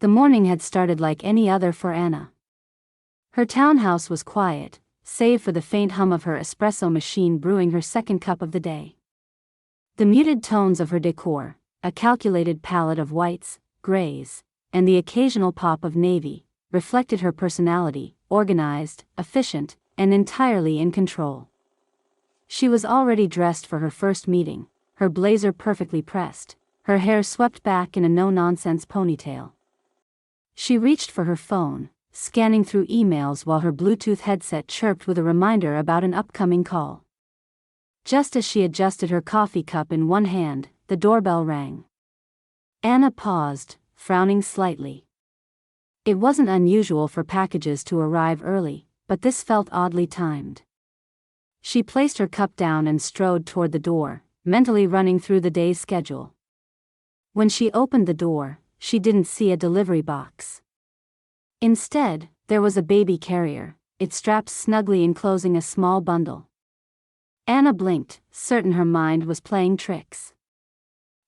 The morning had started like any other for Anna. Her townhouse was quiet, save for the faint hum of her espresso machine brewing her second cup of the day. The muted tones of her decor, a calculated palette of whites, grays, and the occasional pop of navy, reflected her personality, organized, efficient, and entirely in control. She was already dressed for her first meeting, her blazer perfectly pressed, her hair swept back in a no-nonsense ponytail. She reached for her phone, scanning through emails while her Bluetooth headset chirped with a reminder about an upcoming call. Just as she adjusted her coffee cup in one hand, the doorbell rang. Anna paused, frowning slightly. It wasn't unusual for packages to arrive early, but this felt oddly timed. She placed her cup down and strode toward the door, mentally running through the day's schedule. When she opened the door, she didn't see a delivery box. Instead, there was a baby carrier, its straps snugly enclosing a small bundle. Anna blinked, certain her mind was playing tricks.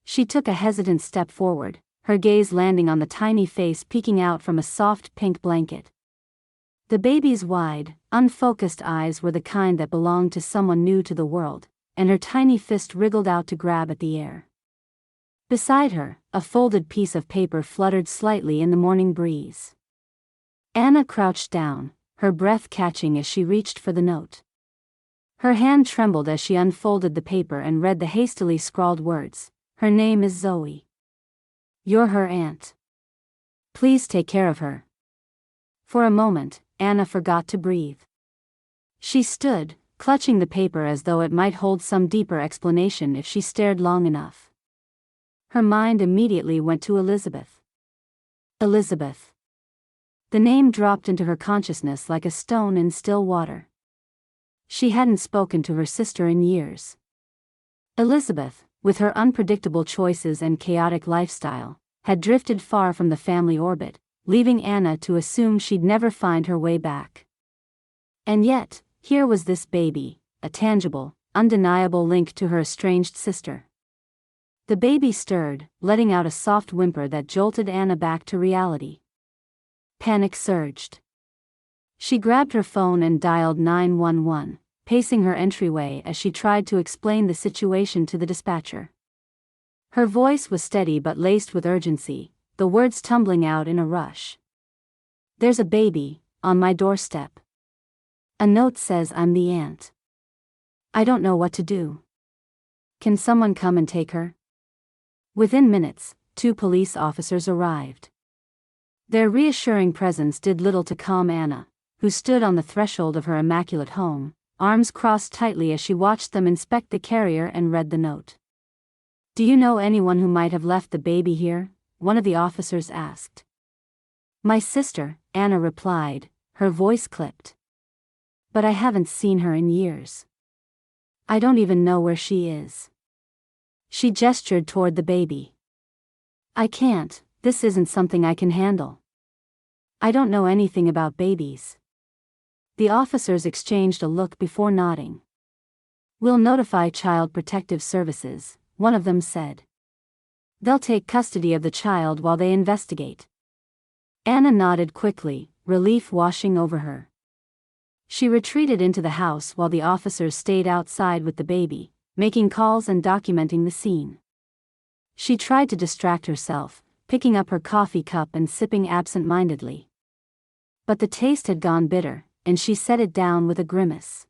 She took a hesitant step forward, her gaze landing on the tiny face peeking out from a soft pink blanket. The baby's wide, unfocused eyes were the kind that belonged to someone new to the world, and her tiny fist wriggled out to grab at the air. Beside her, a folded piece of paper fluttered slightly in the morning breeze. Anna crouched down, her breath catching as she reached for the note. Her hand trembled as she unfolded the paper and read the hastily scrawled words, "Her name is Zoe. You're her aunt. Please take care of her." For a moment, Anna forgot to breathe. She stood, clutching the paper as though it might hold some deeper explanation if she stared long enough. Her mind immediately went to Elizabeth. Elizabeth. The name dropped into her consciousness like a stone in still water. She hadn't spoken to her sister in years. Elizabeth, with her unpredictable choices and chaotic lifestyle, had drifted far from the family orbit, leaving Anna to assume she'd never find her way back. And yet, here was this baby, a tangible, undeniable link to her estranged sister. The baby stirred, letting out a soft whimper that jolted Anna back to reality. Panic surged. She grabbed her phone and dialed 911, pacing her entryway as she tried to explain the situation to the dispatcher. Her voice was steady but laced with urgency, the words tumbling out in a rush. "There's a baby on my doorstep. A note says I'm the aunt. I don't know what to do. Can someone come and take her?" Within minutes, 2 police officers arrived. Their reassuring presence did little to calm Anna, who stood on the threshold of her immaculate home, arms crossed tightly as she watched them inspect the carrier and read the note. "Do you know anyone who might have left the baby here?" one of the officers asked. "My sister," Anna replied, her voice clipped. "But I haven't seen her in years. I don't even know where she is." She gestured toward the baby. "I can't, this isn't something I can handle. I don't know anything about babies." The officers exchanged a look before nodding. "We'll notify Child Protective Services," one of them said. "They'll take custody of the child while they investigate." Anna nodded quickly, relief washing over her. She retreated into the house while the officers stayed outside with the baby, making calls and documenting the scene. She tried to distract herself, picking up her coffee cup and sipping absent-mindedly. But the taste had gone bitter, and she set it down with a grimace.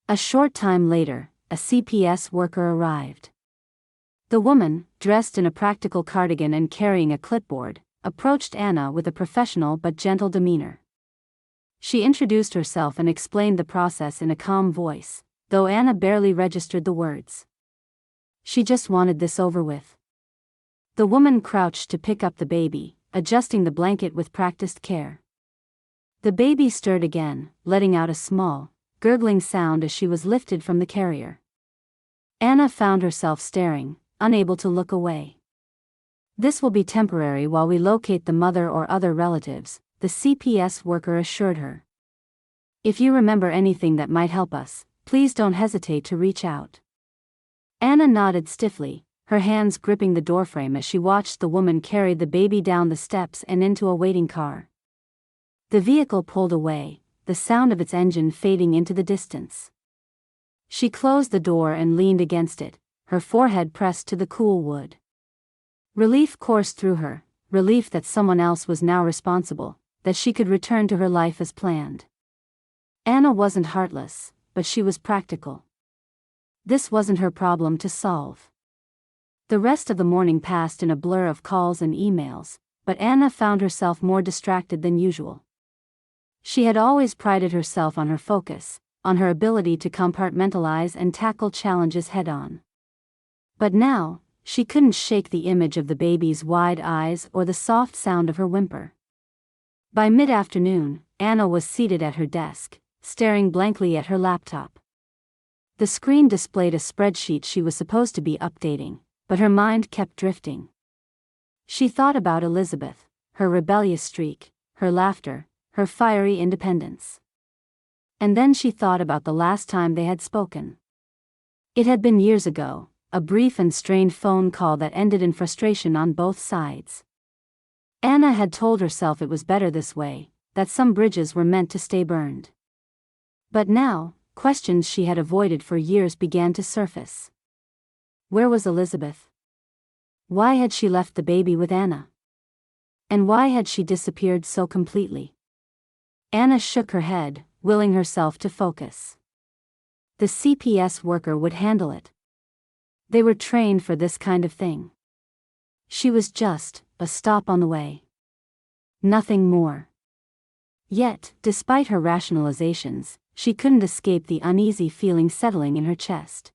A short time later, a CPS worker arrived. The woman, dressed in a practical cardigan and carrying a clipboard, approached Anna with a professional but gentle demeanor. She introduced herself and explained the process in a calm voice, though Anna barely registered the words. She just wanted this over with. The woman crouched to pick up the baby, adjusting the blanket with practiced care. The baby stirred again, letting out a small, gurgling sound as she was lifted from the carrier. Anna found herself staring, unable to look away. "This will be temporary while we locate the mother or other relatives," the CPS worker assured her. "If you remember anything that might help us, please don't hesitate to reach out." Anna nodded stiffly, her hands gripping the doorframe as she watched the woman carry the baby down the steps and into a waiting car. The vehicle pulled away, the sound of its engine fading into the distance. She closed the door and leaned against it, her forehead pressed to the cool wood. Relief coursed through her, relief that someone else was now responsible, that she could return to her life as planned. Anna wasn't heartless, but she was practical. This wasn't her problem to solve. The rest of the morning passed in a blur of calls and emails, but Anna found herself more distracted than usual. She had always prided herself on her focus, on her ability to compartmentalize and tackle challenges head-on. But now, she couldn't shake the image of the baby's wide eyes or the soft sound of her whimper. By mid-afternoon, Anna was seated at her desk, staring blankly at her laptop. The screen displayed a spreadsheet she was supposed to be updating, but her mind kept drifting. She thought about Elizabeth, her rebellious streak, her laughter, her fiery independence. And then she thought about the last time they had spoken. It had been years ago, a brief and strained phone call that ended in frustration on both sides. Anna had told herself it was better this way, that some bridges were meant to stay burned. But now, questions she had avoided for years began to surface. Where was Elizabeth? Why had she left the baby with Anna? And why had she disappeared so completely? Anna shook her head, willing herself to focus. The CPS worker would handle it. They were trained for this kind of thing. She was just a stop on the way. Nothing more. Yet, despite her rationalizations, she couldn't escape the uneasy feeling settling in her chest.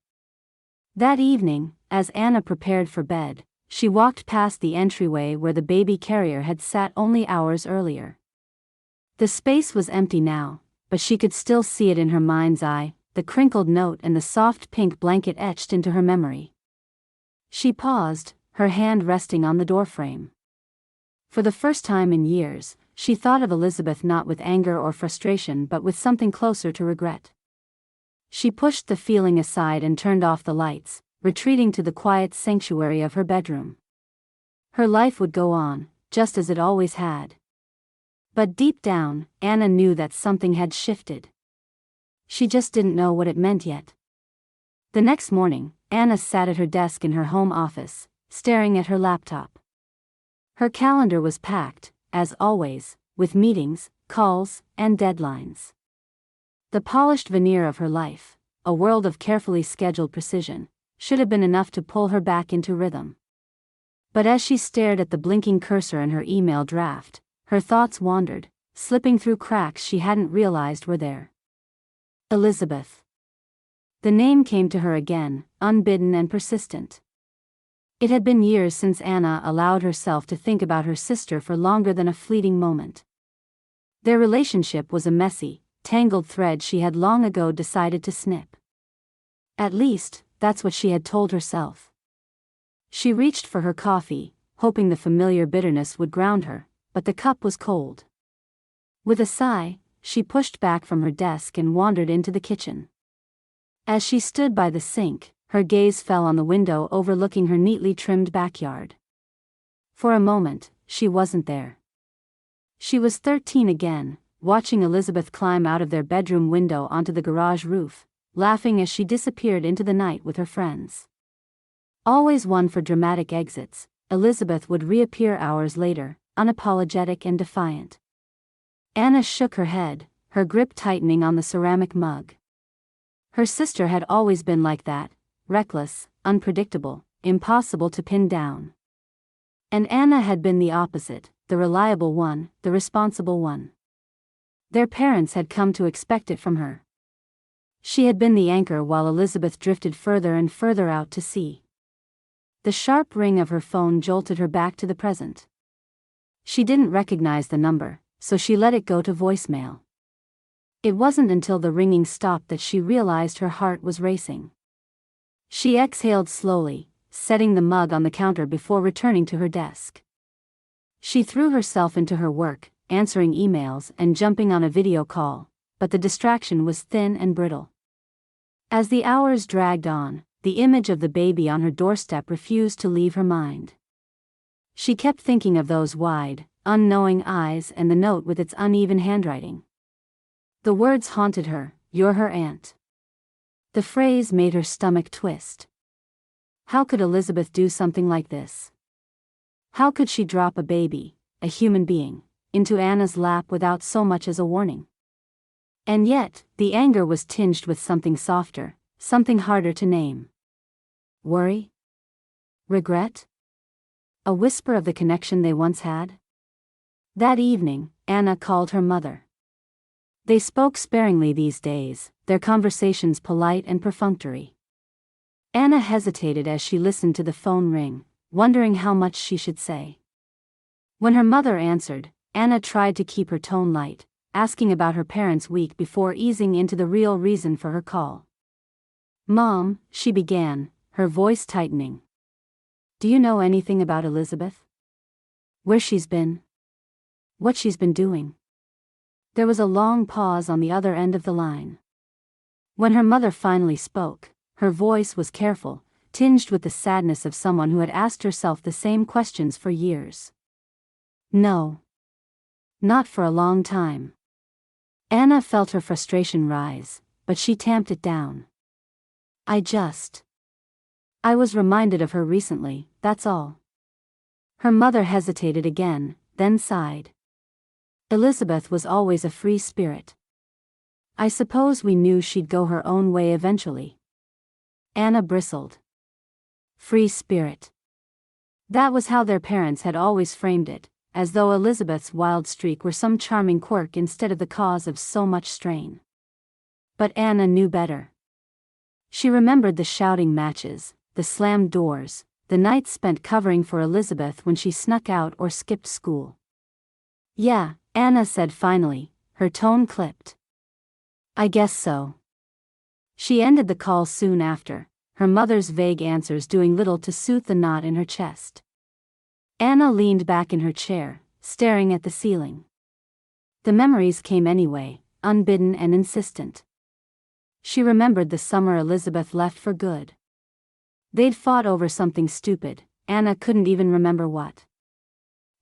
That evening, as Anna prepared for bed, she walked past the entryway where the baby carrier had sat only hours earlier. The space was empty now, but she could still see it in her mind's eye, the crinkled note and the soft pink blanket etched into her memory. She paused, her hand resting on the doorframe. For the first time in years, she thought of Elizabeth not with anger or frustration but with something closer to regret. She pushed the feeling aside and turned off the lights, retreating to the quiet sanctuary of her bedroom. Her life would go on, just as it always had. But deep down, Anna knew that something had shifted. She just didn't know what it meant yet. The next morning, Anna sat at her desk in her home office, staring at her laptop. Her calendar was packed, as always, with meetings, calls, and deadlines. The polished veneer of her life, a world of carefully scheduled precision, should have been enough to pull her back into rhythm. But as she stared at the blinking cursor in her email draft, her thoughts wandered, slipping through cracks she hadn't realized were there. Elizabeth. The name came to her again, unbidden and persistent. It had been years since Anna allowed herself to think about her sister for longer than a fleeting moment. Their relationship was a messy, tangled thread she had long ago decided to snip. At least, that's what she had told herself. She reached for her coffee, hoping the familiar bitterness would ground her, but the cup was cold. With a sigh, she pushed back from her desk and wandered into the kitchen. As she stood by the sink, her gaze fell on the window overlooking her neatly trimmed backyard. For a moment, she wasn't there. She was 13 again, watching Elizabeth climb out of their bedroom window onto the garage roof, laughing as she disappeared into the night with her friends. Always one for dramatic exits, Elizabeth would reappear hours later, unapologetic and defiant. Anna shook her head, her grip tightening on the ceramic mug. Her sister had always been like that, reckless, unpredictable, impossible to pin down. And Anna had been the opposite, the reliable one, the responsible one. Their parents had come to expect it from her. She had been the anchor while Elizabeth drifted further and further out to sea. The sharp ring of her phone jolted her back to the present. She didn't recognize the number, so she let it go to voicemail. It wasn't until the ringing stopped that she realized her heart was racing. She exhaled slowly, setting the mug on the counter before returning to her desk. She threw herself into her work, answering emails and jumping on a video call, but the distraction was thin and brittle. As the hours dragged on, the image of the baby on her doorstep refused to leave her mind. She kept thinking of those wide, unknowing eyes and the note with its uneven handwriting. The words haunted her, "You're her aunt." The phrase made her stomach twist. How could Elizabeth do something like this? How could she drop a baby, a human being, into Anna's lap without so much as a warning? And yet, the anger was tinged with something softer, something harder to name. Worry? Regret? A whisper of the connection they once had? That evening, Anna called her mother. They spoke sparingly these days, their conversations polite and perfunctory. Anna hesitated as she listened to the phone ring, wondering how much she should say. When her mother answered, Anna tried to keep her tone light, asking about her parents' week before easing into the real reason for her call. "Mom," she began, her voice tightening. "Do you know anything about Elizabeth? Where she's been? What she's been doing?" There was a long pause on the other end of the line. When her mother finally spoke, her voice was careful, tinged with the sadness of someone who had asked herself the same questions for years. "No. Not for a long time." Anna felt her frustration rise, but she tamped it down. I was reminded of her recently, that's all." Her mother hesitated again, then sighed. "Elizabeth was always a free spirit. I suppose we knew she'd go her own way eventually." Anna bristled. Free spirit. That was how their parents had always framed it, as though Elizabeth's wild streak were some charming quirk instead of the cause of so much strain. But Anna knew better. She remembered the shouting matches, the slammed doors, the nights spent covering for Elizabeth when she snuck out or skipped school. "Yeah," Anna said finally, her tone clipped. "I guess so." She ended the call soon after, her mother's vague answers doing little to soothe the knot in her chest. Anna leaned back in her chair, staring at the ceiling. The memories came anyway, unbidden and insistent. She remembered the summer Elizabeth left for good. They'd fought over something stupid, Anna couldn't even remember what.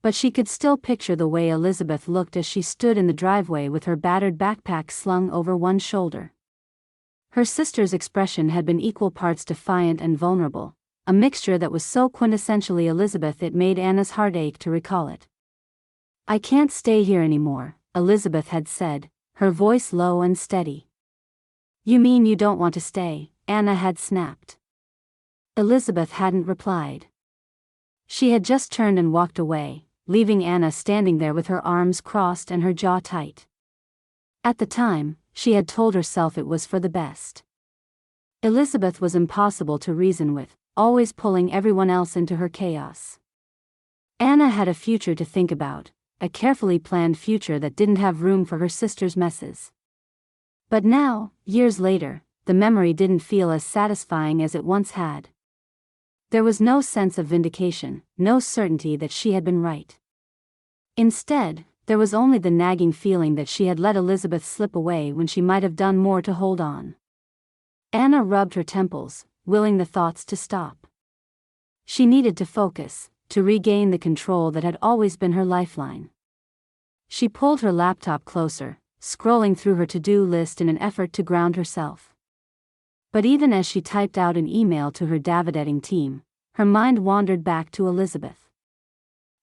But she could still picture the way Elizabeth looked as she stood in the driveway with her battered backpack slung over one shoulder. Her sister's expression had been equal parts defiant and vulnerable, a mixture that was so quintessentially Elizabeth it made Anna's heart ache to recall it. "I can't stay here anymore," Elizabeth had said, her voice low and steady. "You mean you don't want to stay?" Anna had snapped. Elizabeth hadn't replied. She had just turned and walked away, leaving Anna standing there with her arms crossed and her jaw tight. At the time, she had told herself it was for the best. Elizabeth was impossible to reason with, always pulling everyone else into her chaos. Anna had a future to think about, a carefully planned future that didn't have room for her sister's messes. But now, years later, the memory didn't feel as satisfying as it once had. There was no sense of vindication, no certainty that she had been right. Instead, there was only the nagging feeling that she had let Elizabeth slip away when she might have done more to hold on. Anna rubbed her temples, willing the thoughts to stop. She needed to focus, to regain the control that had always been her lifeline. She pulled her laptop closer, scrolling through her to-do list in an effort to ground herself. But even as she typed out an email to her David team, her mind wandered back to Elizabeth.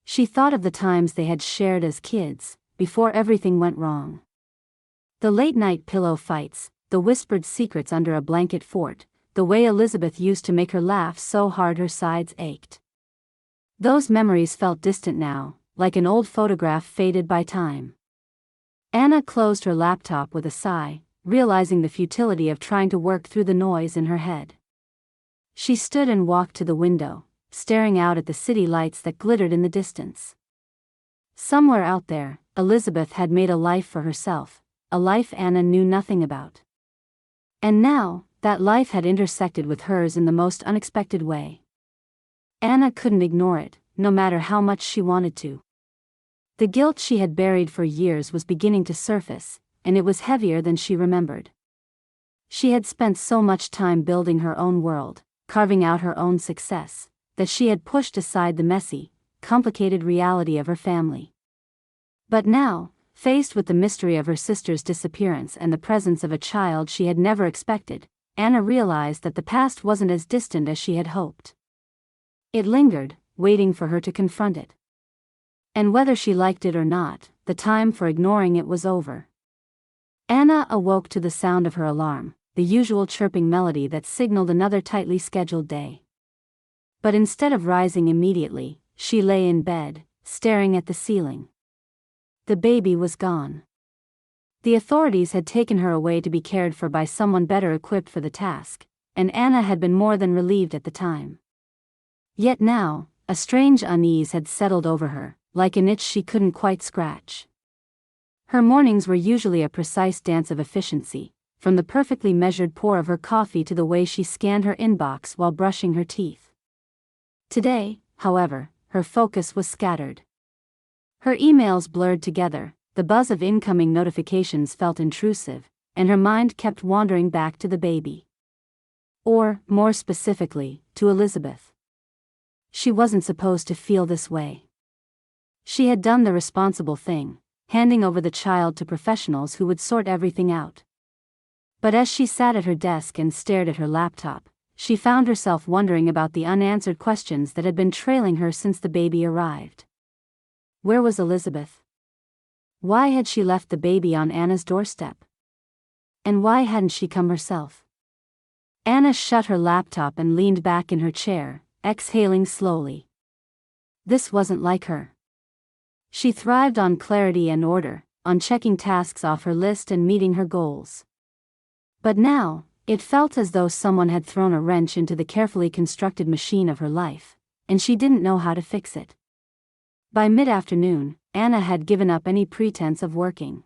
She thought of the times they had shared as kids, before everything went wrong. The late-night pillow fights, the whispered secrets under a blanket fort, the way Elizabeth used to make her laugh so hard her sides ached. Those memories felt distant now, like an old photograph faded by time. Anna closed her laptop with a sigh, realizing the futility of trying to work through the noise in her head. She stood and walked to the window, staring out at the city lights that glittered in the distance. Somewhere out there, Elizabeth had made a life for herself, a life Anna knew nothing about. And now, that life had intersected with hers in the most unexpected way. Anna couldn't ignore it, no matter how much she wanted to. The guilt she had buried for years was beginning to surface, and it was heavier than she remembered. She had spent so much time building her own world, carving out her own success, that she had pushed aside the messy, complicated reality of her family. But now, faced with the mystery of her sister's disappearance and the presence of a child she had never expected, Anna realized that the past wasn't as distant as she had hoped. It lingered, waiting for her to confront it. And whether she liked it or not, the time for ignoring it was over. Anna awoke to the sound of her alarm, the usual chirping melody that signaled another tightly scheduled day. But instead of rising immediately, she lay in bed, staring at the ceiling. The baby was gone. The authorities had taken her away to be cared for by someone better equipped for the task, and Anna had been more than relieved at the time. Yet now, a strange unease had settled over her, like an itch she couldn't quite scratch. Her mornings were usually a precise dance of efficiency, from the perfectly measured pour of her coffee to the way she scanned her inbox while brushing her teeth. Today, however, her focus was scattered. Her emails blurred together, the buzz of incoming notifications felt intrusive, and her mind kept wandering back to the baby. Or, more specifically, to Elizabeth. She wasn't supposed to feel this way. She had done the responsible thing, handing over the child to professionals who would sort everything out. But as she sat at her desk and stared at her laptop, she found herself wondering about the unanswered questions that had been trailing her since the baby arrived. Where was Elizabeth? Why had she left the baby on Anna's doorstep? And why hadn't she come herself? Anna shut her laptop and leaned back in her chair, exhaling slowly. This wasn't like her. She thrived on clarity and order, on checking tasks off her list and meeting her goals. But now, it felt as though someone had thrown a wrench into the carefully constructed machine of her life, and she didn't know how to fix it. By mid-afternoon, Anna had given up any pretense of working.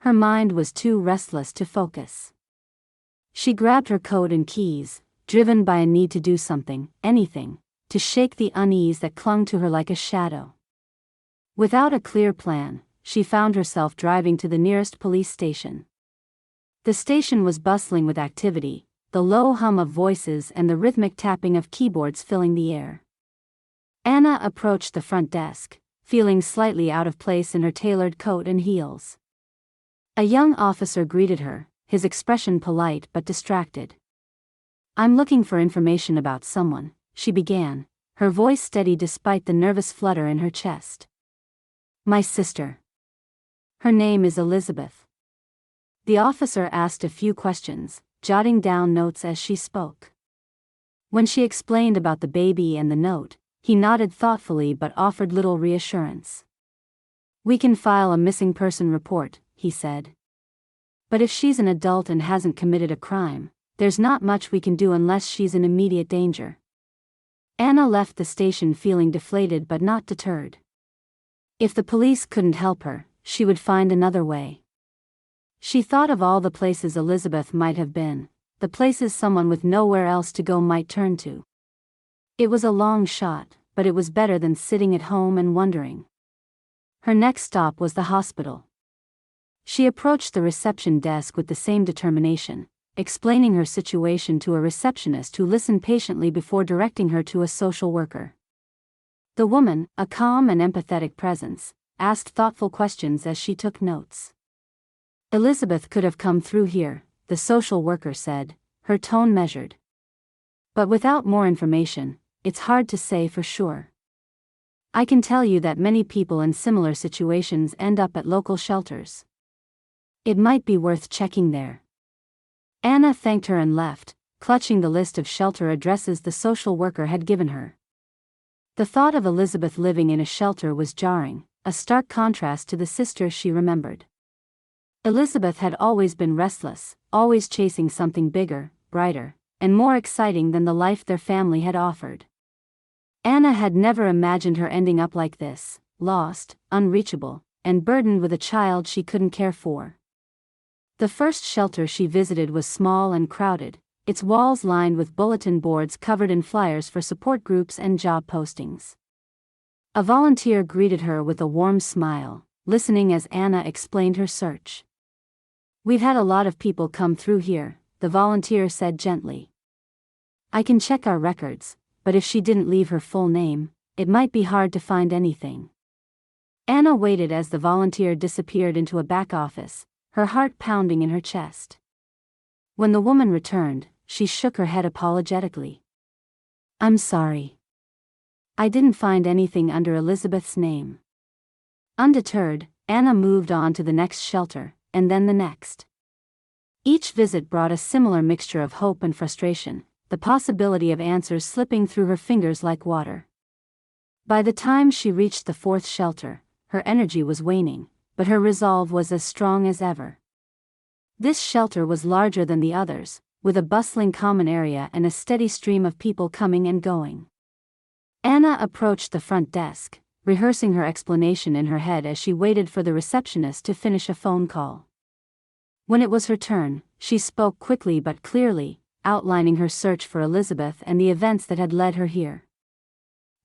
Her mind was too restless to focus. She grabbed her coat and keys, driven by a need to do something, anything, to shake the unease that clung to her like a shadow. Without a clear plan, she found herself driving to the nearest police station. The station was bustling with activity, the low hum of voices and the rhythmic tapping of keyboards filling the air. Anna approached the front desk, feeling slightly out of place in her tailored coat and heels. A young officer greeted her, his expression polite but distracted. "I'm looking for information about someone," she began, her voice steady despite the nervous flutter in her chest. "My sister. Her name is Elizabeth." The officer asked a few questions, jotting down notes as she spoke. When she explained about the baby and the note, he nodded thoughtfully but offered little reassurance. "We can file a missing person report," he said. "But if she's an adult and hasn't committed a crime, there's not much we can do unless she's in immediate danger." Anna left the station feeling deflated but not deterred. If the police couldn't help her, she would find another way. She thought of all the places Elizabeth might have been, the places someone with nowhere else to go might turn to. It was a long shot, but it was better than sitting at home and wondering. Her next stop was the hospital. She approached the reception desk with the same determination, explaining her situation to a receptionist who listened patiently before directing her to a social worker. The woman, a calm and empathetic presence, asked thoughtful questions as she took notes. "Elizabeth could have come through here," the social worker said, her tone measured. "But without more information, it's hard to say for sure. I can tell you that many people in similar situations end up at local shelters. It might be worth checking there." Anna thanked her and left, clutching the list of shelter addresses the social worker had given her. The thought of Elizabeth living in a shelter was jarring, a stark contrast to the sister she remembered. Elizabeth had always been restless, always chasing something bigger, brighter, and more exciting than the life their family had offered. Anna had never imagined her ending up like this, lost, unreachable, and burdened with a child she couldn't care for. The first shelter she visited was small and crowded, its walls lined with bulletin boards covered in flyers for support groups and job postings. A volunteer greeted her with a warm smile, listening as Anna explained her search. "We've had a lot of people come through here," the volunteer said gently. I can check our records, but if she didn't leave her full name, it might be hard to find anything. Anna waited as the volunteer disappeared into a back office, her heart pounding in her chest. When the woman returned, she shook her head apologetically. I'm sorry. I didn't find anything under Elizabeth's name. Undeterred, Anna moved on to the next shelter, and then the next. Each visit brought a similar mixture of hope and frustration, the possibility of answers slipping through her fingers like water. By the time she reached the fourth shelter, her energy was waning, but her resolve was as strong as ever. This shelter was larger than the others, with a bustling common area and a steady stream of people coming and going. Anna approached the front desk, rehearsing her explanation in her head as she waited for the receptionist to finish a phone call. When it was her turn, she spoke quickly but clearly, outlining her search for Elizabeth and the events that had led her here.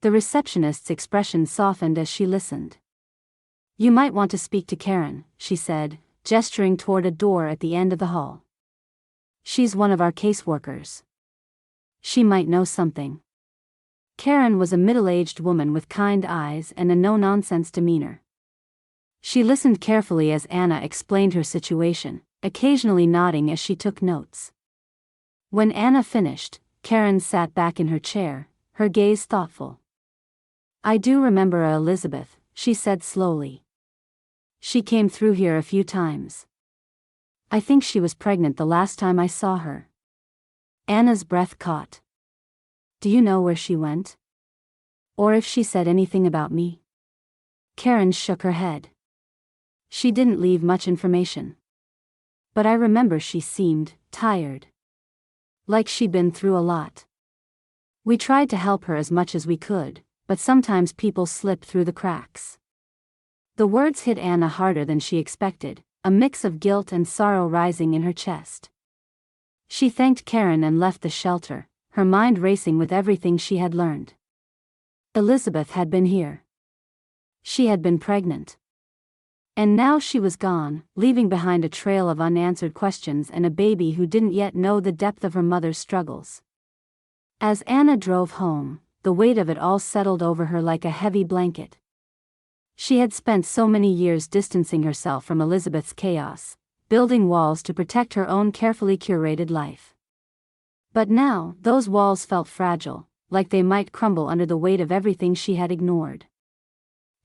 The receptionist's expression softened as she listened. You might want to speak to Karen, she said, gesturing toward a door at the end of the hall. She's one of our caseworkers. She might know something. Karen was a middle-aged woman with kind eyes and a no-nonsense demeanor. She listened carefully as Anna explained her situation, occasionally nodding as she took notes. When Anna finished, Karen sat back in her chair, her gaze thoughtful. I do remember Elizabeth, she said slowly. She came through here a few times. I think she was pregnant the last time I saw her. Anna's breath caught. Do you know where she went? Or if she said anything about me? Karen shook her head. She didn't leave much information. But I remember she seemed tired. Like she'd been through a lot. We tried to help her as much as we could, but sometimes people slip through the cracks. The words hit Anna harder than she expected, a mix of guilt and sorrow rising in her chest. She thanked Karen and left the shelter, her mind racing with everything she had learned. Elizabeth had been here. She had been pregnant. And now she was gone, leaving behind a trail of unanswered questions and a baby who didn't yet know the depth of her mother's struggles. As Anna drove home, the weight of it all settled over her like a heavy blanket. She had spent so many years distancing herself from Elizabeth's chaos, building walls to protect her own carefully curated life. But now, those walls felt fragile, like they might crumble under the weight of everything she had ignored.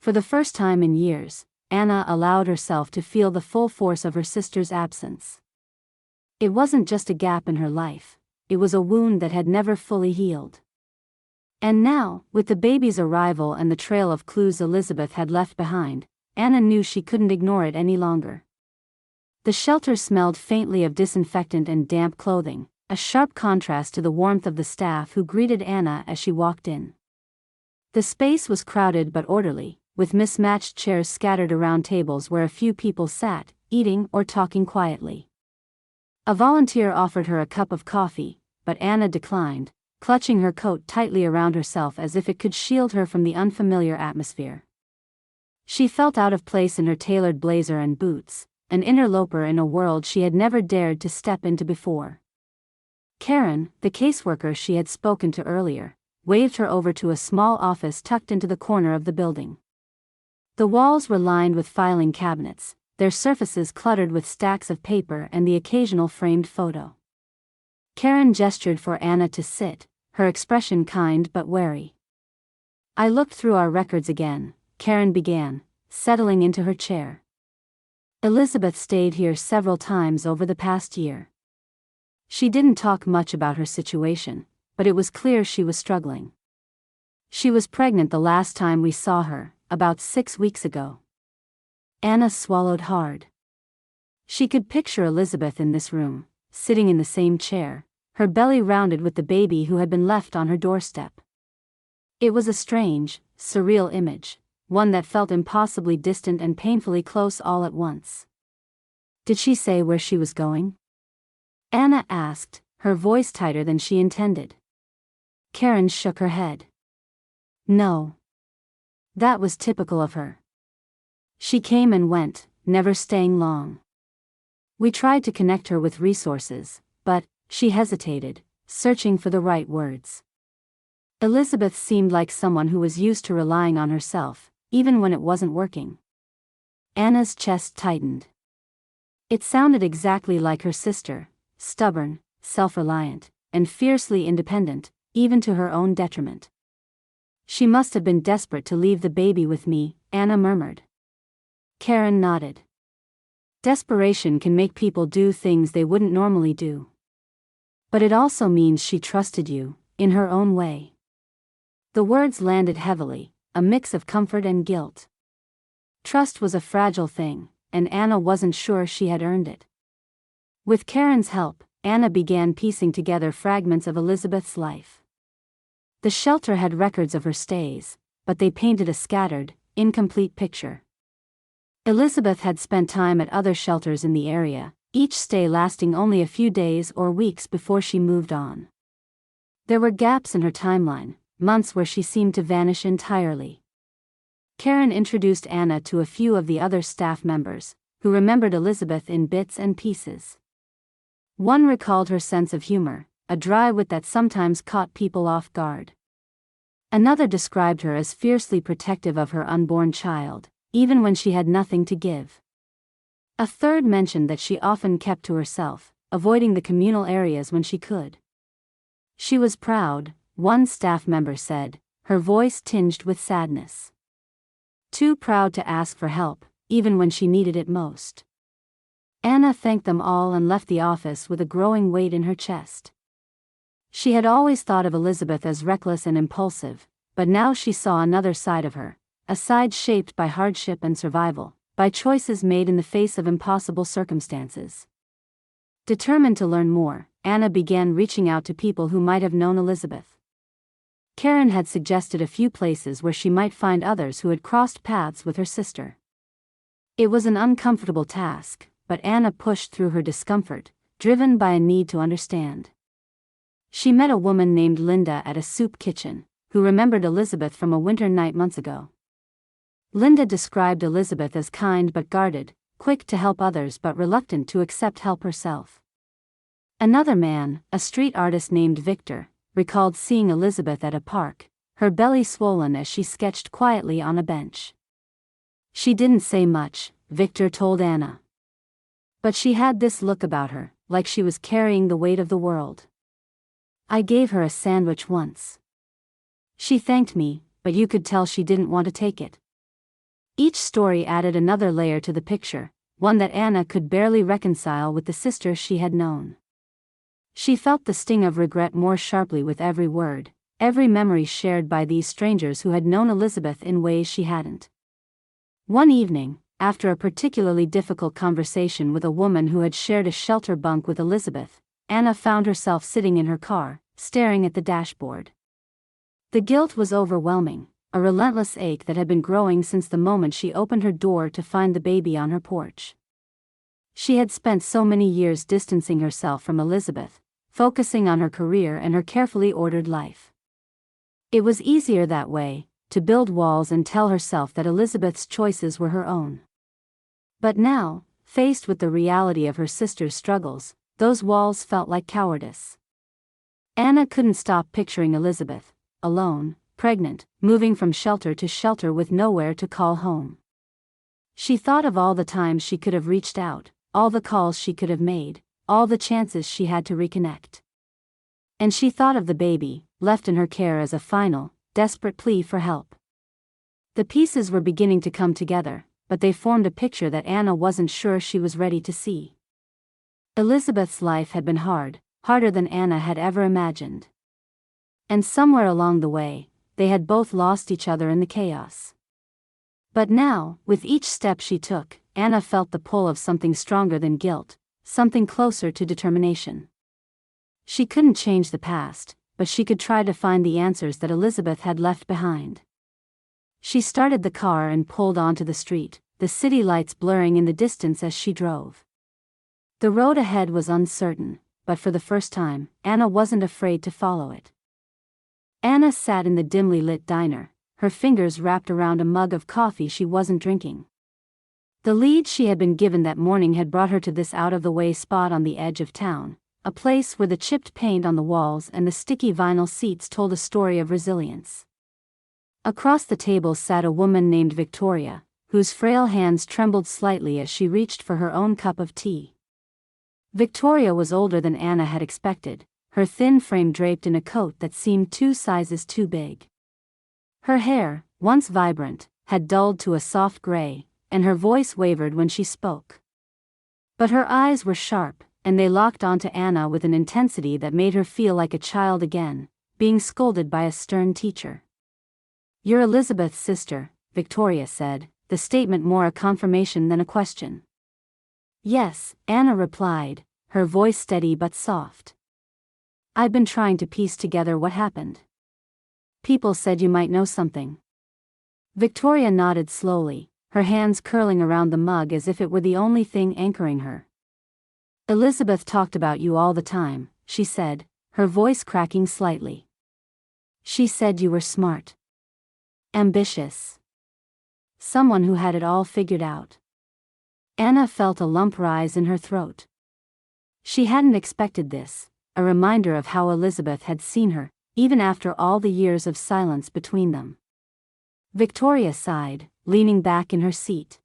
For the first time in years, Anna allowed herself to feel the full force of her sister's absence. It wasn't just a gap in her life, it was a wound that had never fully healed. And now, with the baby's arrival and the trail of clues Elizabeth had left behind, Anna knew she couldn't ignore it any longer. The shelter smelled faintly of disinfectant and damp clothing, a sharp contrast to the warmth of the staff who greeted Anna as she walked in. The space was crowded but orderly, with mismatched chairs scattered around tables where a few people sat, eating or talking quietly. A volunteer offered her a cup of coffee, but Anna declined, clutching her coat tightly around herself as if it could shield her from the unfamiliar atmosphere. She felt out of place in her tailored blazer and boots, an interloper in a world she had never dared to step into before. Karen, the caseworker she had spoken to earlier, waved her over to a small office tucked into the corner of the building. The walls were lined with filing cabinets, their surfaces cluttered with stacks of paper and the occasional framed photo. Karen gestured for Anna to sit, her expression kind but wary. I looked through our records again, Karen began, settling into her chair. Elizabeth stayed here several times over the past year. She didn't talk much about her situation, but it was clear she was struggling. She was pregnant the last time we saw her, about 6 weeks ago. Anna swallowed hard. She could picture Elizabeth in this room, sitting in the same chair, her belly rounded with the baby who had been left on her doorstep. It was a strange, surreal image, one that felt impossibly distant and painfully close all at once. Did she say where she was going? Anna asked, her voice tighter than she intended. Karen shook her head. No. That was typical of her. She came and went, never staying long. We tried to connect her with resources, but she hesitated, searching for the right words. Elizabeth seemed like someone who was used to relying on herself, even when it wasn't working. Anna's chest tightened. It sounded exactly like her sister, stubborn, self-reliant, and fiercely independent, even to her own detriment. She must have been desperate to leave the baby with me, Anna murmured. Karen nodded. Desperation can make people do things they wouldn't normally do. But it also means she trusted you, in her own way. The words landed heavily, a mix of comfort and guilt. Trust was a fragile thing, and Anna wasn't sure she had earned it. With Karen's help, Anna began piecing together fragments of Elizabeth's life. The shelter had records of her stays, but they painted a scattered, incomplete picture. Elizabeth had spent time at other shelters in the area, each stay lasting only a few days or weeks before she moved on. There were gaps in her timeline, months where she seemed to vanish entirely. Karen introduced Anna to a few of the other staff members, who remembered Elizabeth in bits and pieces. One recalled her sense of humor, a dry wit that sometimes caught people off guard. Another described her as fiercely protective of her unborn child, even when she had nothing to give. A third mentioned that she often kept to herself, avoiding the communal areas when she could. She was proud, one staff member said, her voice tinged with sadness. Too proud to ask for help, even when she needed it most. Anna thanked them all and left the office with a growing weight in her chest. She had always thought of Elizabeth as reckless and impulsive, but now she saw another side of her, a side shaped by hardship and survival, by choices made in the face of impossible circumstances. Determined to learn more, Anna began reaching out to people who might have known Elizabeth. Karen had suggested a few places where she might find others who had crossed paths with her sister. It was an uncomfortable task, but Anna pushed through her discomfort, driven by a need to understand. She met a woman named Linda at a soup kitchen, who remembered Elizabeth from a winter night months ago. Linda described Elizabeth as kind but guarded, quick to help others but reluctant to accept help herself. Another man, a street artist named Victor, recalled seeing Elizabeth at a park, her belly swollen as she sketched quietly on a bench. She didn't say much, Victor told Anna. But she had this look about her, like she was carrying the weight of the world. I gave her a sandwich once. She thanked me, but you could tell she didn't want to take it. Each story added another layer to the picture, one that Anna could barely reconcile with the sister she had known. She felt the sting of regret more sharply with every word, every memory shared by these strangers who had known Elizabeth in ways she hadn't. One evening, after a particularly difficult conversation with a woman who had shared a shelter bunk with Elizabeth, Anna found herself sitting in her car, staring at the dashboard. The guilt was overwhelming, a relentless ache that had been growing since the moment she opened her door to find the baby on her porch. She had spent so many years distancing herself from Elizabeth, focusing on her career and her carefully ordered life. It was easier that way, to build walls and tell herself that Elizabeth's choices were her own. But now, faced with the reality of her sister's struggles, those walls felt like cowardice. Anna couldn't stop picturing Elizabeth, alone, pregnant, moving from shelter to shelter with nowhere to call home. She thought of all the times she could have reached out, all the calls she could have made, all the chances she had to reconnect. And she thought of the baby, left in her care as a final, desperate plea for help. The pieces were beginning to come together, but they formed a picture that Anna wasn't sure she was ready to see. Elizabeth's life had been hard, harder than Anna had ever imagined. And somewhere along the way, they had both lost each other in the chaos. But now, with each step she took, Anna felt the pull of something stronger than guilt, something closer to determination. She couldn't change the past, but she could try to find the answers that Elizabeth had left behind. She started the car and pulled onto the street, the city lights blurring in the distance as she drove. The road ahead was uncertain, but for the first time, Anna wasn't afraid to follow it. Anna sat in the dimly lit diner, her fingers wrapped around a mug of coffee she wasn't drinking. The lead she had been given that morning had brought her to this out-of-the-way spot on the edge of town, a place where the chipped paint on the walls and the sticky vinyl seats told a story of resilience. Across the table sat a woman named Victoria, whose frail hands trembled slightly as she reached for her own cup of tea. Victoria was older than Anna had expected, her thin frame draped in a coat that seemed 2 sizes too big. Her hair, once vibrant, had dulled to a soft gray, and her voice wavered when she spoke. But her eyes were sharp, and they locked onto Anna with an intensity that made her feel like a child again, being scolded by a stern teacher. "You're Elizabeth's sister," Victoria said, the statement more a confirmation than a question. "Yes," Anna replied, her voice steady but soft. "I've been trying to piece together what happened. People said you might know something." Victoria nodded slowly, her hands curling around the mug as if it were the only thing anchoring her. "Elizabeth talked about you all the time," she said, her voice cracking slightly. "She said you were smart. Ambitious. Someone who had it all figured out." Anna felt a lump rise in her throat. She hadn't expected this, a reminder of how Elizabeth had seen her, even after all the years of silence between them. Victoria sighed, leaning back in her seat.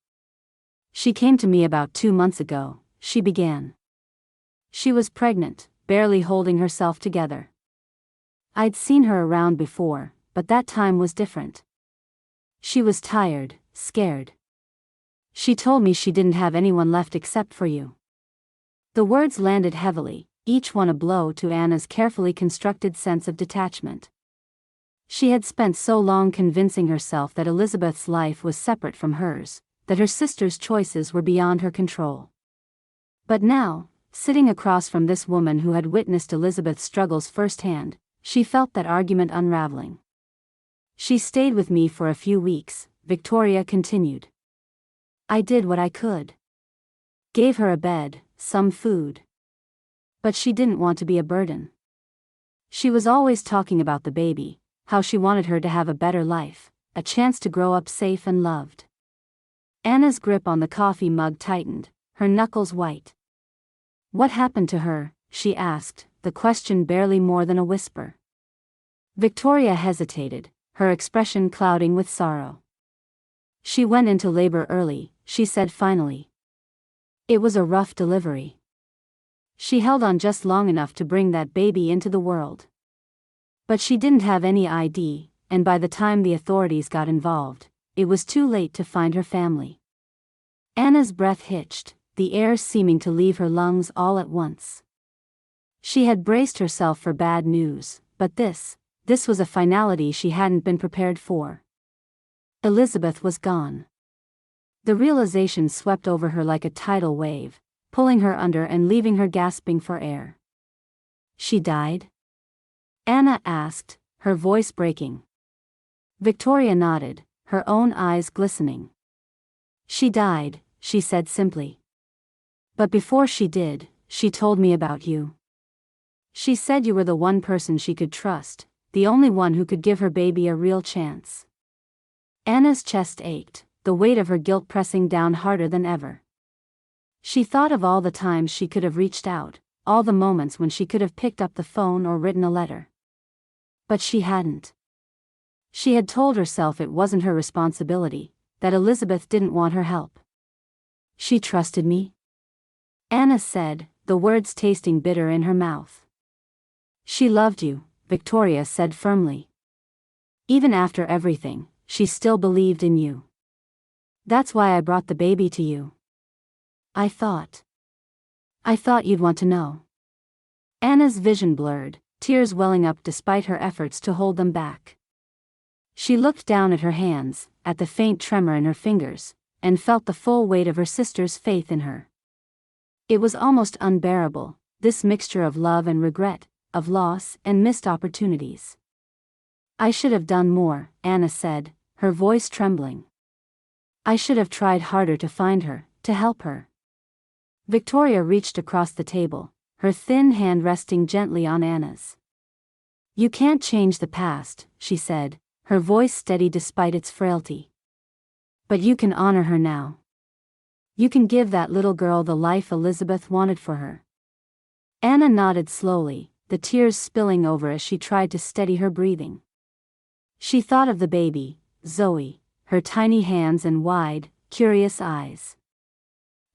"She came to me about 2 months ago," she began. She was pregnant, barely holding herself together. "I'd seen her around before, but that time was different. She was tired, scared. She told me she didn't have anyone left except for you." The words landed heavily, each one a blow to Anna's carefully constructed sense of detachment. She had spent so long convincing herself that Elizabeth's life was separate from hers, that her sister's choices were beyond her control. But now, sitting across from this woman who had witnessed Elizabeth's struggles firsthand, she felt that argument unraveling. "She stayed with me for a few weeks," Victoria continued. "I did what I could. Gave her a bed, some food. But she didn't want to be a burden. She was always talking about the baby, how she wanted her to have a better life, a chance to grow up safe and loved." Anna's grip on the coffee mug tightened, her knuckles white. "What happened to her?" she asked, the question barely more than a whisper. Victoria hesitated, her expression clouding with sorrow. "She went into labor early," she said finally. "It was a rough delivery. She held on just long enough to bring that baby into the world. But she didn't have any ID, and by the time the authorities got involved, it was too late to find her family." Anna's breath hitched, the air seeming to leave her lungs all at once. She had braced herself for bad news, but this was a finality she hadn't been prepared for. Elizabeth was gone. The realization swept over her like a tidal wave, pulling her under and leaving her gasping for air. "She died?" Anna asked, her voice breaking. Victoria nodded, her own eyes glistening. "She died," she said simply. "But before she did, she told me about you. She said you were the one person she could trust, the only one who could give her baby a real chance." Anna's chest ached, the weight of her guilt pressing down harder than ever. She thought of all the times she could have reached out, all the moments when she could have picked up the phone or written a letter. But she hadn't. She had told herself it wasn't her responsibility, that Elizabeth didn't want her help. "She trusted me," Anna said, the words tasting bitter in her mouth. "She loved you," Victoria said firmly. "Even after everything, she still believed in you. That's why I brought the baby to you. I thought you'd want to know." Anna's vision blurred, tears welling up despite her efforts to hold them back. She looked down at her hands, at the faint tremor in her fingers, and felt the full weight of her sister's faith in her. It was almost unbearable, this mixture of love and regret, of loss and missed opportunities. "I should have done more," Anna said, her voice trembling. "I should have tried harder to find her, to help her." Victoria reached across the table, her thin hand resting gently on Anna's. "You can't change the past," she said, her voice steady despite its frailty. "But you can honor her now. You can give that little girl the life Elizabeth wanted for her." Anna nodded slowly, the tears spilling over as she tried to steady her breathing. She thought of the baby, Zoe, her tiny hands and wide, curious eyes.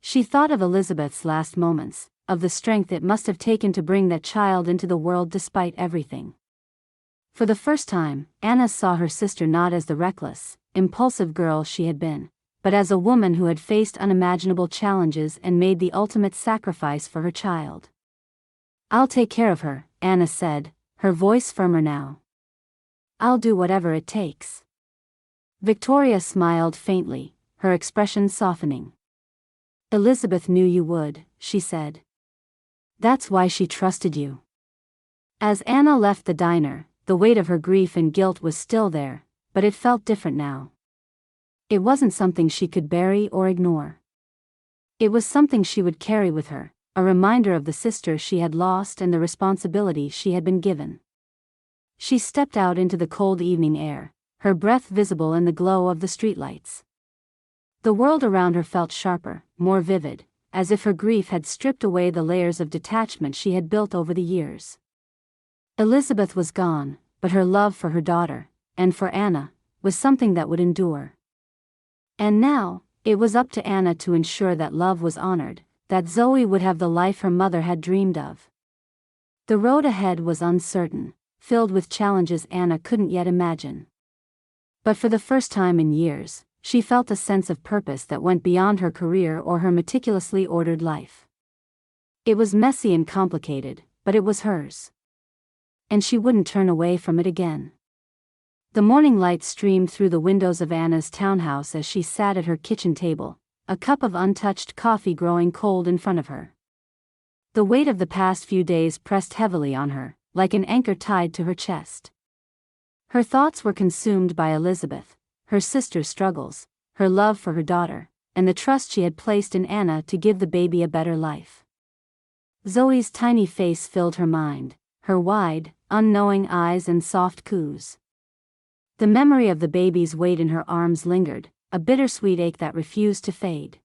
She thought of Elizabeth's last moments, of the strength it must have taken to bring that child into the world despite everything. For the first time, Anna saw her sister not as the reckless, impulsive girl she had been, but as a woman who had faced unimaginable challenges and made the ultimate sacrifice for her child. "I'll take care of her," Anna said, her voice firmer now. "I'll do whatever it takes." Victoria smiled faintly, her expression softening. "Elizabeth knew you would," she said. "That's why she trusted you." As Anna left the diner, the weight of her grief and guilt was still there, but it felt different now. It wasn't something she could bury or ignore. It was something she would carry with her, a reminder of the sister she had lost and the responsibility she had been given. She stepped out into the cold evening air, her breath visible in the glow of the streetlights. The world around her felt sharper, more vivid, as if her grief had stripped away the layers of detachment she had built over the years. Elizabeth was gone, but her love for her daughter, and for Anna, was something that would endure. And now, it was up to Anna to ensure that love was honored, that Zoe would have the life her mother had dreamed of. The road ahead was uncertain, filled with challenges Anna couldn't yet imagine. But for the first time in years, she felt a sense of purpose that went beyond her career or her meticulously ordered life. It was messy and complicated, but it was hers. And she wouldn't turn away from it again. The morning light streamed through the windows of Anna's townhouse as she sat at her kitchen table, a cup of untouched coffee growing cold in front of her. The weight of the past few days pressed heavily on her, like an anchor tied to her chest. Her thoughts were consumed by Elizabeth, her sister's struggles, her love for her daughter, and the trust she had placed in Anna to give the baby a better life. Zoe's tiny face filled her mind, her wide, unknowing eyes and soft coos. The memory of the baby's weight in her arms lingered, a bittersweet ache that refused to fade.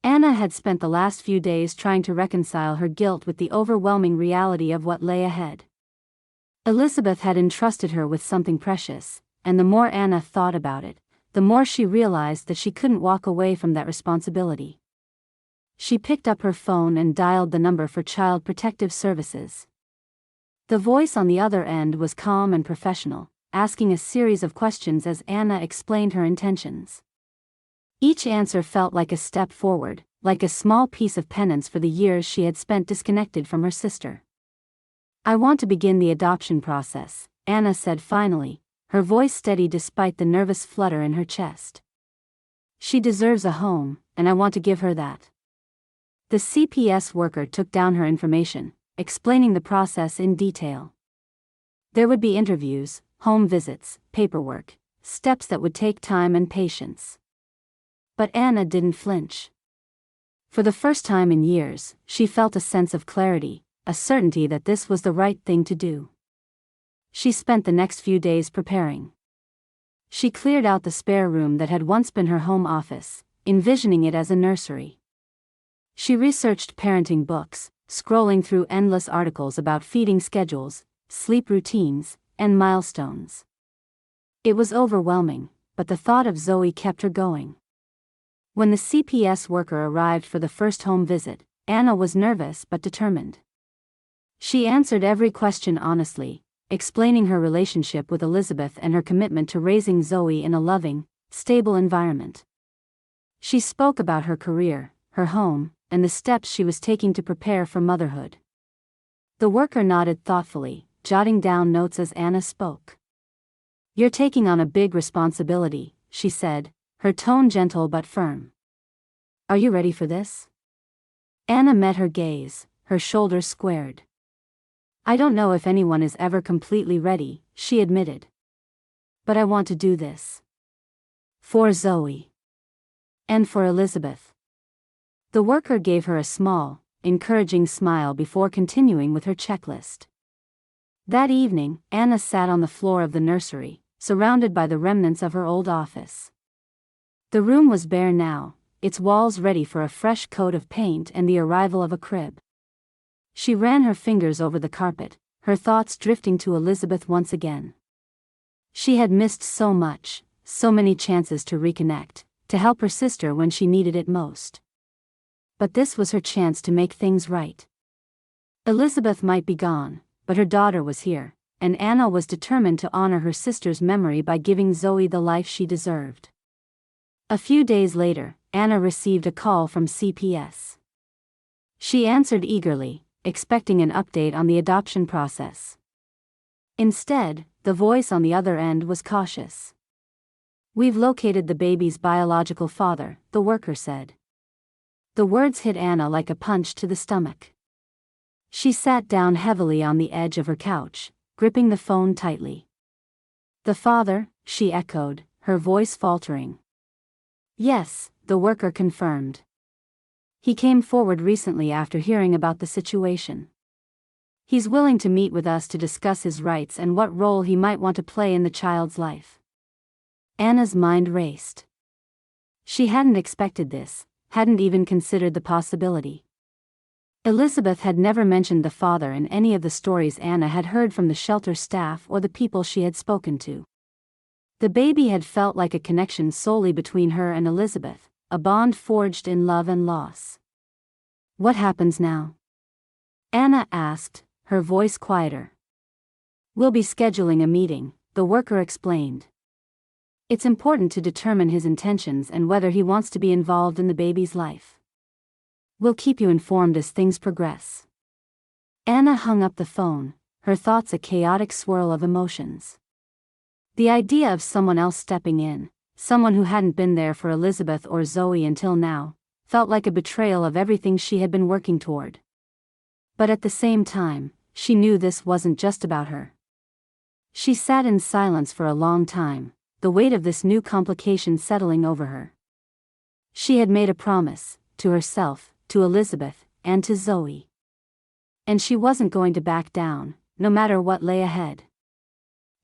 Anna had spent the last few days trying to reconcile her guilt with the overwhelming reality of what lay ahead. Elizabeth had entrusted her with something precious, and the more Anna thought about it, the more she realized that she couldn't walk away from that responsibility. She picked up her phone and dialed the number for Child Protective Services. The voice on the other end was calm and professional, asking a series of questions as Anna explained her intentions. Each answer felt like a step forward, like a small piece of penance for the years she had spent disconnected from her sister. "I want to begin the adoption process," Anna said finally, her voice steady despite the nervous flutter in her chest. "She deserves a home, and I want to give her that." The CPS worker took down her information, explaining the process in detail. There would be interviews, home visits, paperwork, steps that would take time and patience. But Anna didn't flinch. For the first time in years, she felt a sense of clarity, a certainty that this was the right thing to do. She spent the next few days preparing. She cleared out the spare room that had once been her home office, envisioning it as a nursery. She researched parenting books, scrolling through endless articles about feeding schedules, sleep routines, and milestones. It was overwhelming, but the thought of Zoe kept her going. When the CPS worker arrived for the first home visit, Anna was nervous but determined. She answered every question honestly, explaining her relationship with Elizabeth and her commitment to raising Zoe in a loving, stable environment. She spoke about her career, her home, and the steps she was taking to prepare for motherhood. The worker nodded thoughtfully, jotting down notes as Anna spoke. "You're taking on a big responsibility," she said, her tone gentle but firm. "Are you ready for this?" Anna met her gaze, her shoulders squared. "I don't know if anyone is ever completely ready," she admitted. "But I want to do this. For Zoe. And for Elizabeth." The worker gave her a small, encouraging smile before continuing with her checklist. That evening, Anna sat on the floor of the nursery, surrounded by the remnants of her old office. The room was bare now, its walls ready for a fresh coat of paint and the arrival of a crib. She ran her fingers over the carpet, her thoughts drifting to Elizabeth once again. She had missed so much, so many chances to reconnect, to help her sister when she needed it most. But this was her chance to make things right. Elizabeth might be gone, but her daughter was here, and Anna was determined to honor her sister's memory by giving Zoe the life she deserved. A few days later, Anna received a call from CPS. She answered eagerly, expecting an update on the adoption process. Instead, the voice on the other end was cautious. "We've located the baby's biological father," the worker said. The words hit Anna like a punch to the stomach. She sat down heavily on the edge of her couch, gripping the phone tightly. "The father?" she echoed, her voice faltering. "Yes," the worker confirmed. "He came forward recently after hearing about the situation. He's willing to meet with us to discuss his rights and what role he might want to play in the child's life." Anna's mind raced. She hadn't expected this, hadn't even considered the possibility. Elizabeth had never mentioned the father in any of the stories Anna had heard from the shelter staff or the people she had spoken to. The baby had felt like a connection solely between her and Elizabeth, a bond forged in love and loss. "What happens now?" Anna asked, her voice quieter. "We'll be scheduling a meeting," the worker explained. "It's important to determine his intentions and whether he wants to be involved in the baby's life. We'll keep you informed as things progress." Anna hung up the phone, her thoughts a chaotic swirl of emotions. The idea of someone else stepping in, someone who hadn't been there for Elizabeth or Zoe until now, felt like a betrayal of everything she had been working toward. But at the same time, she knew this wasn't just about her. She sat in silence for a long time, the weight of this new complication settling over her. She had made a promise, to herself, to Elizabeth, and to Zoe. And she wasn't going to back down, no matter what lay ahead.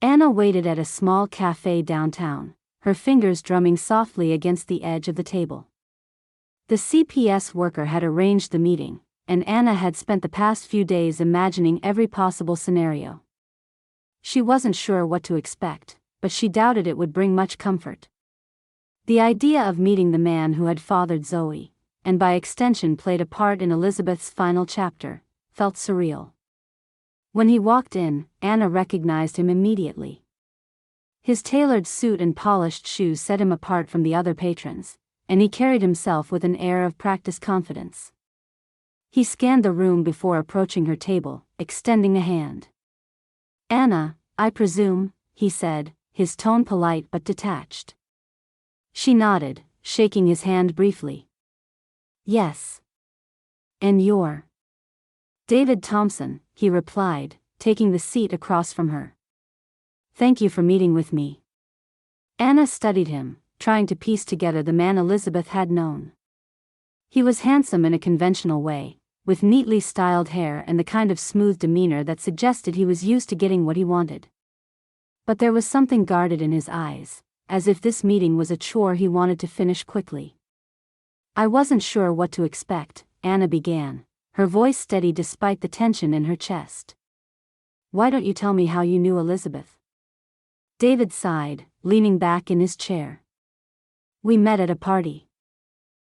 Anna waited at a small cafe downtown, her fingers drumming softly against the edge of the table. The CPS worker had arranged the meeting, and Anna had spent the past few days imagining every possible scenario. She wasn't sure what to expect, but she doubted it would bring much comfort. The idea of meeting the man who had fathered Zoe, and by extension played a part in Elizabeth's final chapter, felt surreal. When he walked in, Anna recognized him immediately. His tailored suit and polished shoes set him apart from the other patrons, and he carried himself with an air of practiced confidence. He scanned the room before approaching her table, extending a hand. "Anna, I presume," he said, his tone polite but detached. She nodded, shaking his hand briefly. "Yes." "And you're?" "David Thompson," he replied, taking the seat across from her. "Thank you for meeting with me." Anna studied him, trying to piece together the man Elizabeth had known. He was handsome in a conventional way, with neatly styled hair and the kind of smooth demeanor that suggested he was used to getting what he wanted. But there was something guarded in his eyes, as if this meeting was a chore he wanted to finish quickly. "I wasn't sure what to expect," Anna began, her voice steady despite the tension in her chest. "Why don't you tell me how you knew Elizabeth?" David sighed, leaning back in his chair. "We met at a party.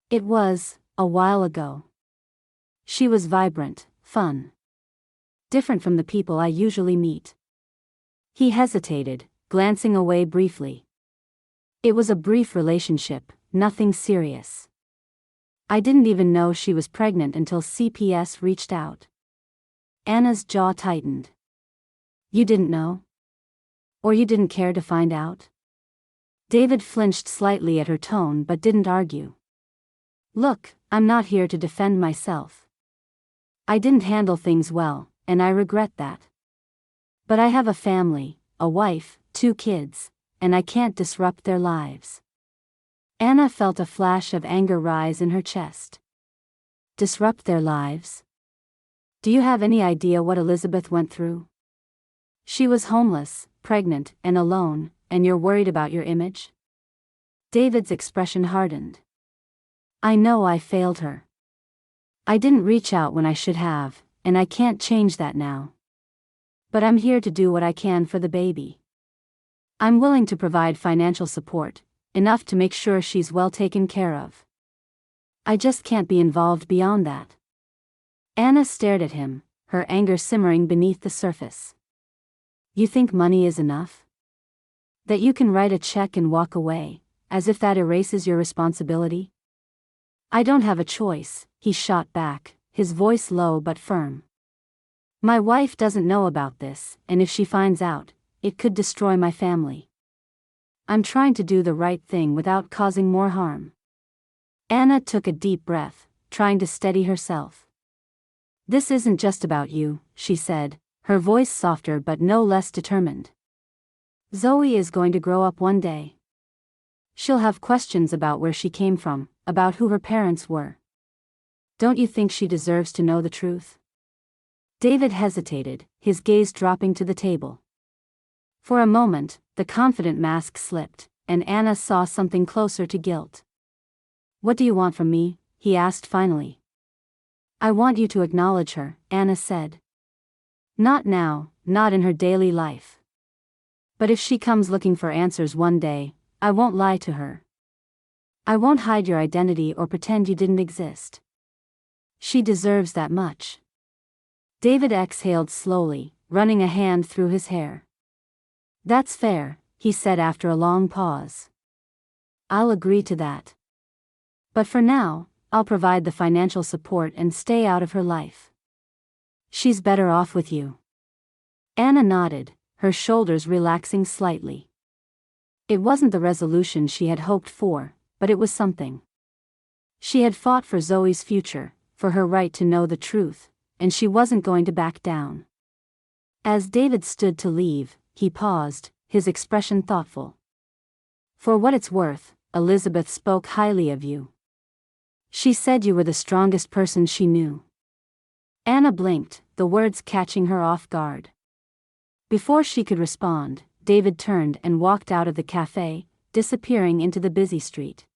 It was a while ago. She was vibrant, fun. Different from the people I usually meet." He hesitated, glancing away briefly. "It was a brief relationship, nothing serious. I didn't even know she was pregnant until CPS reached out." Anna's jaw tightened. "You didn't know? Or you didn't care to find out?" David flinched slightly at her tone but didn't argue. "Look, I'm not here to defend myself. I didn't handle things well, and I regret that. But I have a family, a wife, 2 kids, and I can't disrupt their lives." Anna felt a flash of anger rise in her chest. "Disrupt their lives? Do you have any idea what Elizabeth went through? She was homeless, pregnant, and alone, and you're worried about your image?" David's expression hardened. "I know I failed her. I didn't reach out when I should have, and I can't change that now. But I'm here to do what I can for the baby. I'm willing to provide financial support, enough to make sure she's well taken care of. I just can't be involved beyond that." Anna stared at him, her anger simmering beneath the surface. "You think money is enough? That you can write a check and walk away, as if that erases your responsibility?" "I don't have a choice," he shot back, his voice low but firm. "My wife doesn't know about this, and if she finds out, it could destroy my family. I'm trying to do the right thing without causing more harm." Anna took a deep breath, trying to steady herself. "This isn't just about you," she said, her voice softer but no less determined. "Zoe is going to grow up one day. She'll have questions about where she came from, about who her parents were. Don't you think she deserves to know the truth?" David hesitated, his gaze dropping to the table. For a moment, the confident mask slipped, and Anna saw something closer to guilt. "What do you want from me?" he asked finally. "I want you to acknowledge her," Anna said. "Not now, not in her daily life. But if she comes looking for answers one day, I won't lie to her. I won't hide your identity or pretend you didn't exist. She deserves that much." David exhaled slowly, running a hand through his hair. "That's fair," he said after a long pause. "I'll agree to that. But for now, I'll provide the financial support and stay out of her life. She's better off with you." Anna nodded, her shoulders relaxing slightly. It wasn't the resolution she had hoped for, but it was something. She had fought for Zoe's future, for her right to know the truth, and she wasn't going to back down. As David stood to leave, he paused, his expression thoughtful. "For what it's worth, Elizabeth spoke highly of you. She said you were the strongest person she knew." Anna blinked, the words catching her off guard. Before she could respond, David turned and walked out of the cafe, disappearing into the busy street.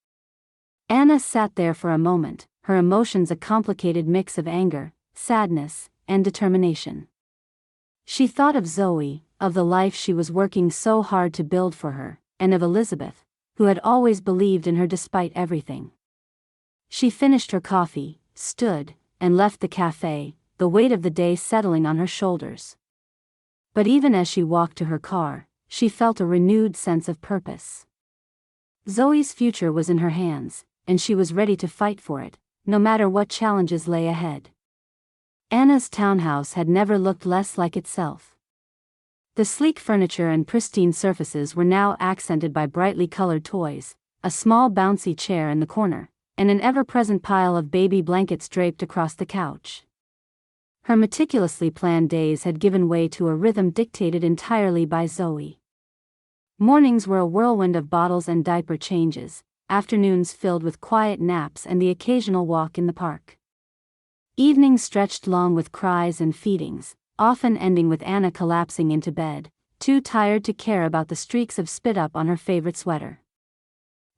Anna sat there for a moment, her emotions a complicated mix of anger, sadness, and determination. She thought of Zoe, of the life she was working so hard to build for her, and of Elizabeth, who had always believed in her despite everything. She finished her coffee, stood, and left the cafe, the weight of the day settling on her shoulders. But even as she walked to her car, she felt a renewed sense of purpose. Zoe's future was in her hands, and she was ready to fight for it, no matter what challenges lay ahead. Anna's townhouse had never looked less like itself. The sleek furniture and pristine surfaces were now accented by brightly colored toys, a small bouncy chair in the corner, and an ever-present pile of baby blankets draped across the couch. Her meticulously planned days had given way to a rhythm dictated entirely by Zoe. Mornings were a whirlwind of bottles and diaper changes, afternoons filled with quiet naps and the occasional walk in the park. Evenings stretched long with cries and feedings, often ending with Anna collapsing into bed, too tired to care about the streaks of spit up on her favorite sweater.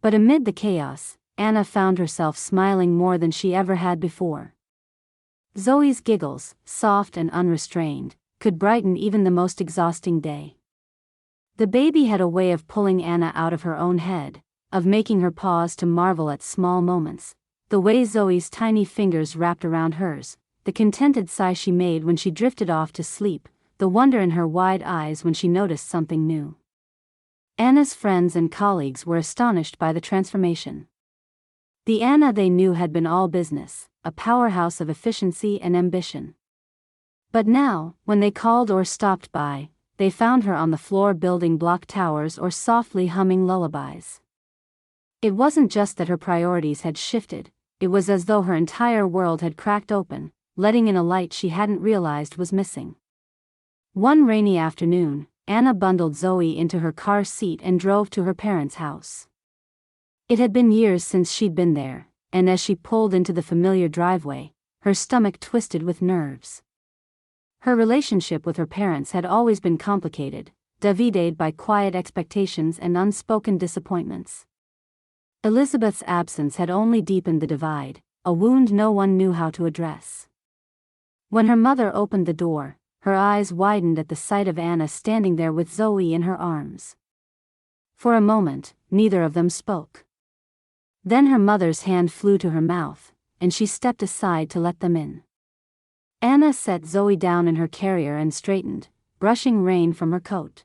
But amid the chaos, Anna found herself smiling more than she ever had before. Zoe's giggles, soft and unrestrained, could brighten even the most exhausting day. The baby had a way of pulling Anna out of her own head, of making her pause to marvel at small moments, the way Zoe's tiny fingers wrapped around hers, the contented sigh she made when she drifted off to sleep, the wonder in her wide eyes when she noticed something new. Anna's friends and colleagues were astonished by the transformation. The Anna they knew had been all business, a powerhouse of efficiency and ambition. But now, when they called or stopped by, they found her on the floor building block towers or softly humming lullabies. It wasn't just that her priorities had shifted, it was as though her entire world had cracked open, letting in a light she hadn't realized was missing. One rainy afternoon, Anna bundled Zoe into her car seat and drove to her parents' house. It had been years since she'd been there, and as she pulled into the familiar driveway, her stomach twisted with nerves. Her relationship with her parents had always been complicated, divided by quiet expectations and unspoken disappointments. Elizabeth's absence had only deepened the divide, a wound no one knew how to address. When her mother opened the door, her eyes widened at the sight of Anna standing there with Zoe in her arms. For a moment, neither of them spoke. Then her mother's hand flew to her mouth, and she stepped aside to let them in. Anna set Zoe down in her carrier and straightened, brushing rain from her coat.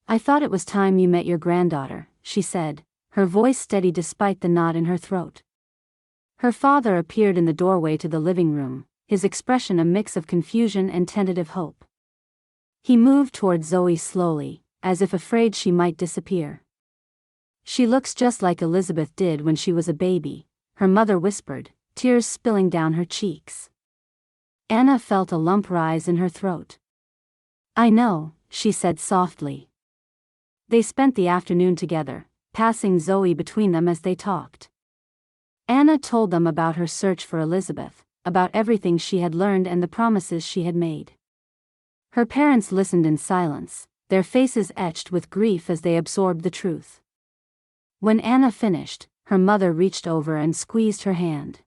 "I thought it was time you met your granddaughter," she said, her voice steady despite the knot in her throat. Her father appeared in the doorway to the living room, his expression a mix of confusion and tentative hope. He moved toward Zoe slowly, as if afraid she might disappear. "She looks just like Elizabeth did when she was a baby," her mother whispered, tears spilling down her cheeks. Anna felt a lump rise in her throat. "I know," she said softly. They spent the afternoon together, passing Zoe between them as they talked. Anna told them about her search for Elizabeth, about everything she had learned and the promises she had made. Her parents listened in silence, their faces etched with grief as they absorbed the truth. When Anna finished, her mother reached over and squeezed her hand.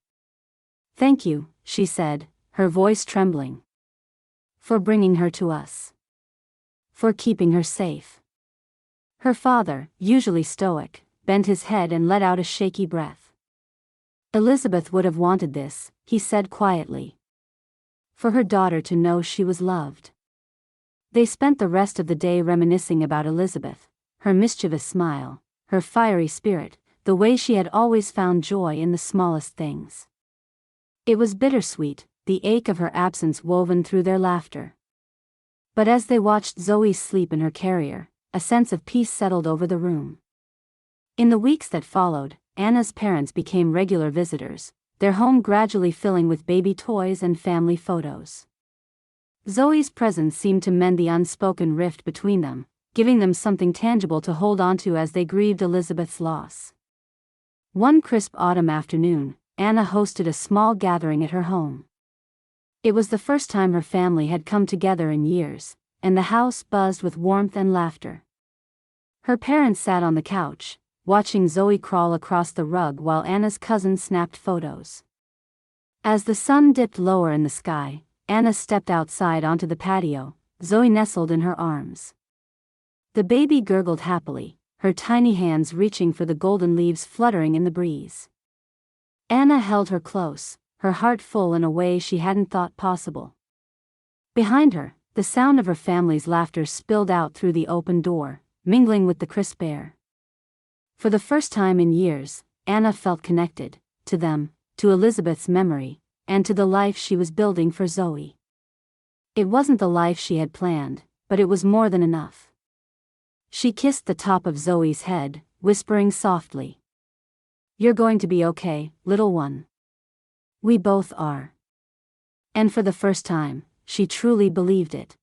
"Thank you," she said, her voice trembling. "For bringing her to us. For keeping her safe." Her father, usually stoic, bent his head and let out a shaky breath. "Elizabeth would have wanted this," he said quietly. "For her daughter to know she was loved." They spent the rest of the day reminiscing about Elizabeth, her mischievous smile, her fiery spirit, the way she had always found joy in the smallest things. It was bittersweet, the ache of her absence woven through their laughter. But as they watched Zoe sleep in her carrier, a sense of peace settled over the room. In the weeks that followed, Anna's parents became regular visitors, their home gradually filling with baby toys and family photos. Zoe's presence seemed to mend the unspoken rift between them, giving them something tangible to hold onto as they grieved Elizabeth's loss. One crisp autumn afternoon, Anna hosted a small gathering at her home. It was the first time her family had come together in years, and the house buzzed with warmth and laughter. Her parents sat on the couch, watching Zoe crawl across the rug while Anna's cousin snapped photos. As the sun dipped lower in the sky, Anna stepped outside onto the patio, Zoe nestled in her arms. The baby gurgled happily, her tiny hands reaching for the golden leaves fluttering in the breeze. Anna held her close, her heart full in a way she hadn't thought possible. Behind her, the sound of her family's laughter spilled out through the open door, mingling with the crisp air. For the first time in years, Anna felt connected, to them, to Elizabeth's memory, and to the life she was building for Zoe. It wasn't the life she had planned, but it was more than enough. She kissed the top of Zoe's head, whispering softly, "You're going to be okay, little one. We both are." And for the first time, she truly believed it.